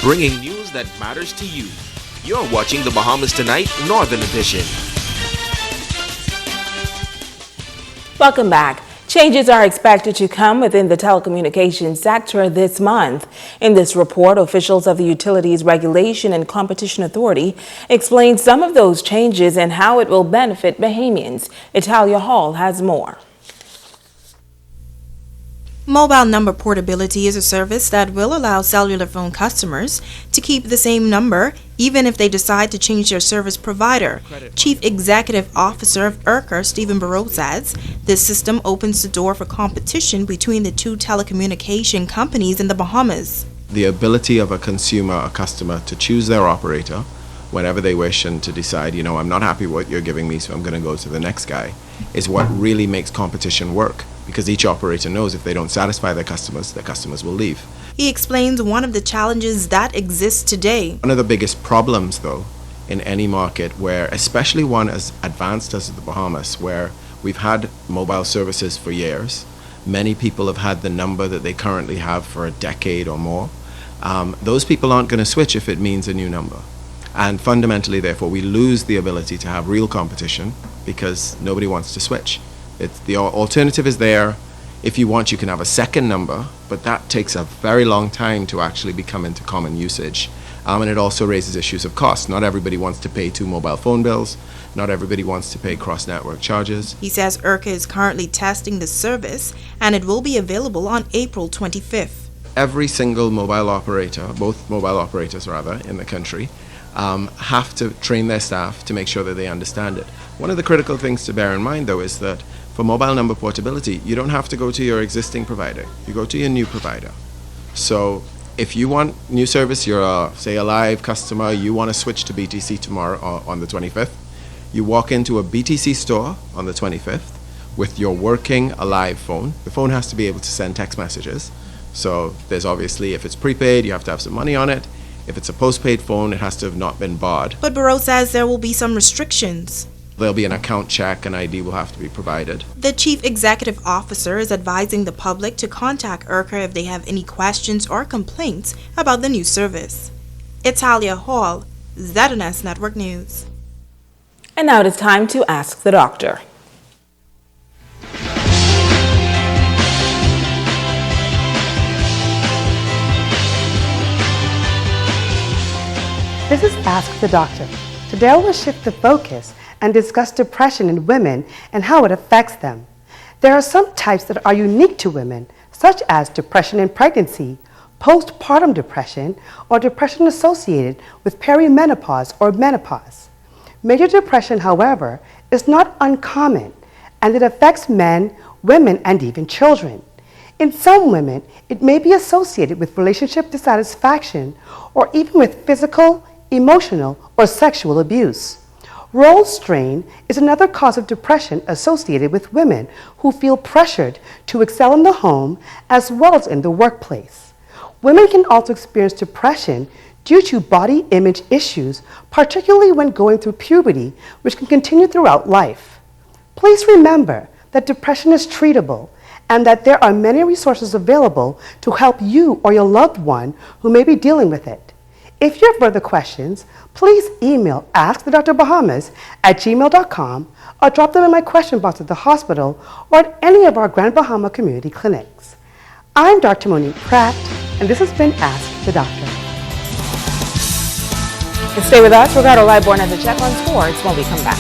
bringing news that matters to you. You're watching the Bahamas Tonight Northern Edition. Welcome back. Changes are expected to come within the telecommunications sector this month. In this report, officials of the Utilities Regulation and Competition Authority explain some of those changes and how it will benefit Bahamians. Italia Hall has more. Mobile number portability is a service that will allow cellular phone customers to keep the same number even if they decide to change their service provider. Chief Executive Officer of IRCA, Stephen Barreau, says this system opens the door for competition between the two telecommunication companies in the Bahamas. The ability of a consumer, a customer, to choose their operator whenever they wish and to decide, I'm not happy with what you're giving me, so I'm going to go to the next guy, is what really makes competition work. Because each operator knows if they don't satisfy their customers will leave. He explains one of the challenges that exists today. One of the biggest problems, though, in any market where, especially one as advanced as the Bahamas, where we've had mobile services for years, many people have had the number that they currently have for a decade or more, those people aren't going to switch if it means a new number. And fundamentally, therefore, we lose the ability to have real competition because nobody wants to switch. The alternative is there. If you want, you can have a second number, but that takes a very long time to actually become into common usage. And it also raises issues of cost. Not everybody wants to pay 2 mobile phone bills. Not everybody wants to pay cross-network charges. He says IRCA is currently testing the service, and it will be available on April 25th. Every single mobile operator, both mobile operators rather, in the country, have to train their staff to make sure that they understand it. One of the critical things to bear in mind, though, is that for mobile number portability, you don't have to go to your existing provider. You go to your new provider. So if you want new service, you're say a live customer, you want to switch to BTC tomorrow on the 25th, you walk into a BTC store on the 25th with your working Alive phone. The phone has to be able to send text messages. So there's obviously, if it's prepaid, you have to have some money on it. If it's a postpaid phone, it has to have not been barred. But Barreau says there will be some restrictions. There'll be an account check, an ID will have to be provided. The Chief Executive Officer is advising the public to contact IRCA if they have any questions or complaints about the new service. Italia Hall, ZNS Network News. And now it is time to Ask the Doctor. This is Ask the Doctor. Today I will shift the focus and discuss depression in women and how it affects them. There are some types that are unique to women, such as depression in pregnancy, postpartum depression, or depression associated with perimenopause or menopause. Major depression, however, is not uncommon, and it affects men, women, and even children. In some women, it may be associated with relationship dissatisfaction or even with physical, emotional, or sexual abuse. Role strain is another cause of depression associated with women who feel pressured to excel in the home as well as in the workplace. Women can also experience depression due to body image issues, particularly when going through puberty, which can continue throughout life. Please remember that depression is treatable and that there are many resources available to help you or your loved one who may be dealing with it. If you have further questions, please email askthedrbahamas@gmail.com or drop them in my question box at the hospital or at any of our Grand Bahama community clinics. I'm Dr. Monique Pratt, and this has been Ask the Doctor. And stay with us. We've got a live born as a check on sports when we come back.